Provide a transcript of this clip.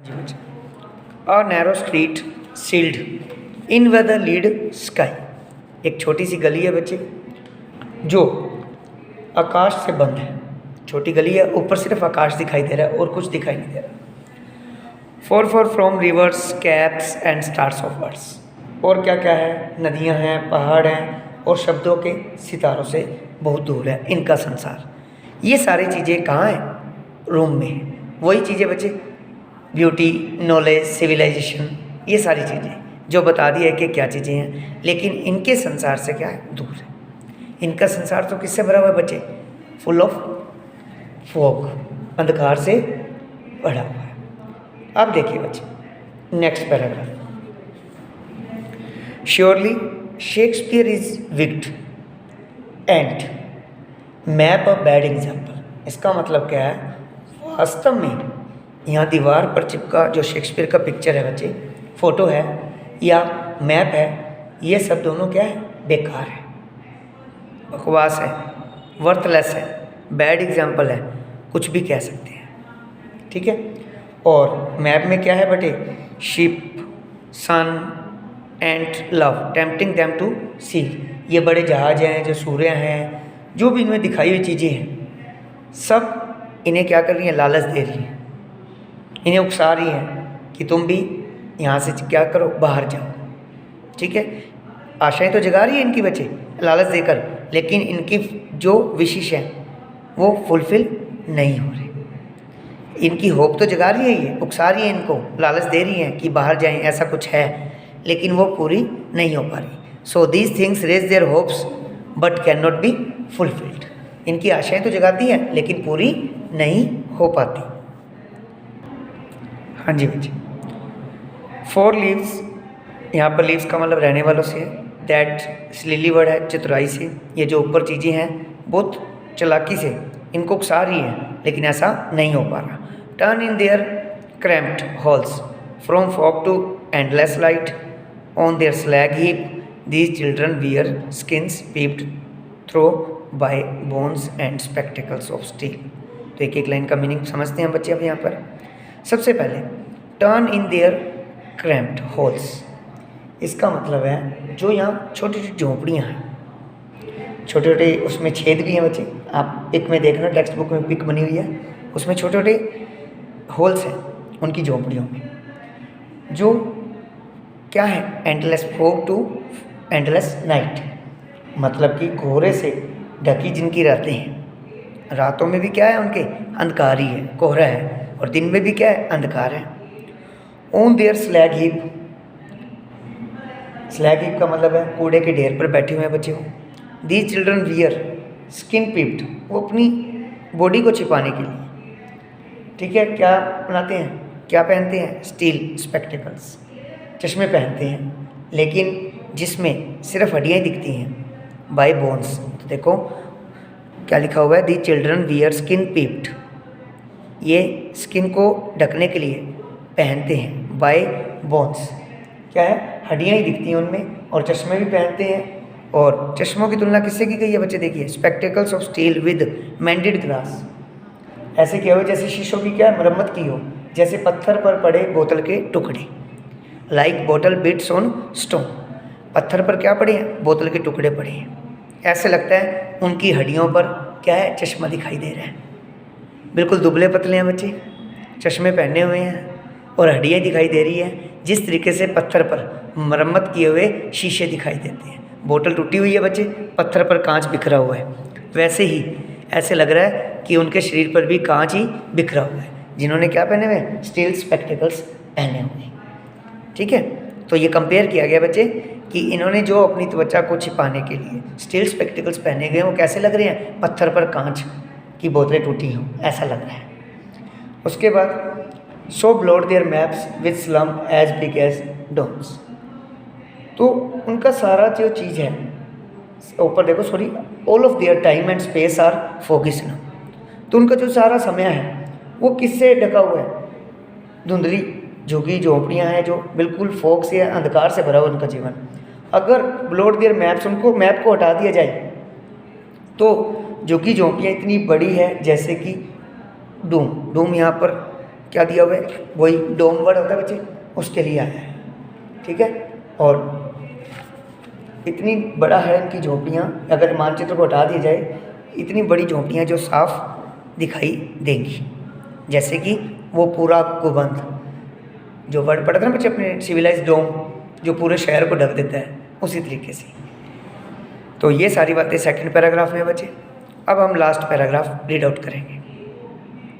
जी बच्चे। A narrow street sealed in with the lead sky. एक छोटी सी गली है बच्चे जो आकाश से बंद है। छोटी गली है, ऊपर सिर्फ आकाश दिखाई दे रहा है और कुछ दिखाई नहीं दे रहा। For from reverse caps and stars of words. और क्या क्या है, नदियाँ हैं, पहाड़ हैं और शब्दों के सितारों से बहुत दूर है इनका संसार। ये सारी चीज़ें कहाँ हैं? रूम में है। वही चीज़ें बच्चे, ब्यूटी, नॉलेज, सिविलाइजेशन, ये सारी चीज़ें जो बता दिया है कि क्या चीज़ें हैं, लेकिन इनके संसार से क्या है? दूर है। इनका संसार तो किससे भरा हुआ है बच्चे? फुल ऑफ फॉग, अंधकार से भरा हुआ है। अब देखिए बच्चे next paragraph. Surely Shakespeare is wicked and map a bad example. इसका मतलब क्या है? वास्तव में यहाँ दीवार पर चिपका जो शेक्सपियर का पिक्चर है बच्चे, फोटो है या मैप है, ये सब दोनों क्या है? बेकार है, बकवास है, वर्थलेस है, बैड एग्जाम्पल है, कुछ भी कह सकते हैं। ठीक है। और मैप में क्या है बेटे? Ship, sun and love tempting them to sea. ये बड़े जहाज हैं, जो सूर्य हैं, जो भी इनमें दिखाई हुई चीज़ें हैं, सब इन्हें क्या कर रही हैं? लालच दे रही हैं, इन्हें उकसा रही हैं कि तुम भी यहाँ से क्या करो, बाहर जाओ। ठीक है। आशाएं तो जगा रही है इनकी बच्चे लालच देकर, लेकिन इनकी जो विशेष है वो फुलफिल नहीं हो रही। इनकी होप तो जगा रही है, ये उकसा रही है, इनको लालच दे रही हैं कि बाहर जाएं, ऐसा कुछ है, लेकिन वो पूरी नहीं हो पा रही। So these things raise their hopes but can not be fulfilled. इनकी आशाएं तो जगाती हैं लेकिन पूरी नहीं हो पाती। हाँ जी बच्चे। 4 लीव्स, यहाँ पर लीव्स का मतलब रहने वालों से है। दैट स्लीली वर्ड है, चतुराई से। ये जो ऊपर चीज़ें हैं बहुत चालाकी से इनको उकसा रही हैं, लेकिन ऐसा नहीं हो पा रहा। Turn in their cramped halls from fog to endless light on their slag heap these children wear skins peeped through by bones and spectacles of steel. तो एक एक लाइन का मीनिंग समझते हैं बच्चे अब यहाँ पर। सबसे पहले turn in their cramped holes, इसका मतलब है जो यहाँ छोटी छोटी झोंपड़ियाँ हैं, छोटे छोटे उसमें छेद भी हैं बच्चे। आप पिक में देखना, टेक्स्ट बुक में पिक बनी हुई है, उसमें छोटे छोटे होल्स हैं उनकी झोंपड़ियों में, जो क्या है? Endless fog to endless night, मतलब कि कोहरे से ढकी जिनकी रातें हैं। रातों में भी क्या है उनके? अंधकार ही है, कोहरा है, और दिन में भी क्या है? अंधकार है। On their slag heap, slag heap का मतलब है कूड़े के ढेर पर बैठे हुए हैं बच्चे को। These children wear skin peeped, वो अपनी बॉडी को छिपाने के लिए, ठीक है, क्या बनाते हैं, क्या पहनते हैं? स्टील स्पेक्टिकल्स, चश्मे पहनते हैं, लेकिन जिसमें सिर्फ हड्डियाँ दिखती हैं। बाय बोन्स, तो देखो क्या लिखा हुआ है? The children wear skin peeped, ये स्किन को ढकने के लिए पहनते हैं। बाय बोन्स क्या है? हड्डियाँ ही दिखती हैं उनमें, और चश्मे भी पहनते हैं। और चश्मों की तुलना किससे की गई है बच्चे? देखिए, spectacles of steel with मेंडेड glass, ऐसे किया हुआ जैसे शीशों की क्या मरम्मत की हो, जैसे पत्थर पर पड़े बोतल के टुकड़े। लाइक बोतल बिट्स ऑन स्टोन, पत्थर पर क्या पड़े हैं? बोतल के टुकड़े पड़े हैं। ऐसे लगता है उनकी हड्डियों पर क्या है? चश्मा दिखाई दे रहा है। बिल्कुल दुबले पतले हैं बच्चे, चश्मे पहने हुए हैं और हड्डियाँ दिखाई दे रही है, जिस तरीके से पत्थर पर मरम्मत किए हुए शीशे दिखाई देते हैं। बोतल टूटी हुई है बच्चे, पत्थर पर कांच बिखरा हुआ है, वैसे ही ऐसे लग रहा है कि उनके शरीर पर भी कांच ही बिखरा हुआ है, जिन्होंने क्या पहने हुए हैं? स्टील स्पेक्टिकल्स पहने हुए हैं। ठीक है। तो ये कंपेयर किया गया बच्चे कि इन्होंने जो अपनी त्वचा को छिपाने के लिए स्टील स्पेक्टिकल्स पहने गए, वो कैसे लग रहे हैं? पत्थर पर कांच की बोतलें टूटी हों, ऐसा लग रहा है। उसके बाद so blot their maps with slum as big as domes, तो उनका सारा जो चीज़ है ऊपर देखो, sorry, all of their time and space are fogies ना, तो उनका जो सारा समय है वो किससे ढका हुआ है? धुंधली झुग्गी झोंपड़ियाँ हैं, जो बिल्कुल फोग से, अंधकार से भरा हुआ उनका जीवन। अगर ब्लॉट देयर मैप्स, उनको मैप को हटा दिया जाए तो झुग्गी झोंपड़ियाँ इतनी बड़ी है जैसे कि डूम। डूम यहाँ पर क्या दिया हुआ है, वही डोम वर्ड होता है बच्चे, उसके लिए आया है। ठीक है, और इतनी बड़ा है इनकी झोंपड़ियाँ, अगर मानचित्र को हटा दिया जाए, इतनी बड़ी झोंपड़ियाँ जो साफ दिखाई देंगी, जैसे कि वो पूरा गुंबद जो वर्ड पढ़ा था ना बच्चे अपने, सिविलाइज डोम, जो पूरे शहर को ढक देता है, उसी तरीके से। तो ये सारी बातें सेकंड पैराग्राफ में बचे। अब हम लास्ट पैराग्राफ रीड आउट करेंगे।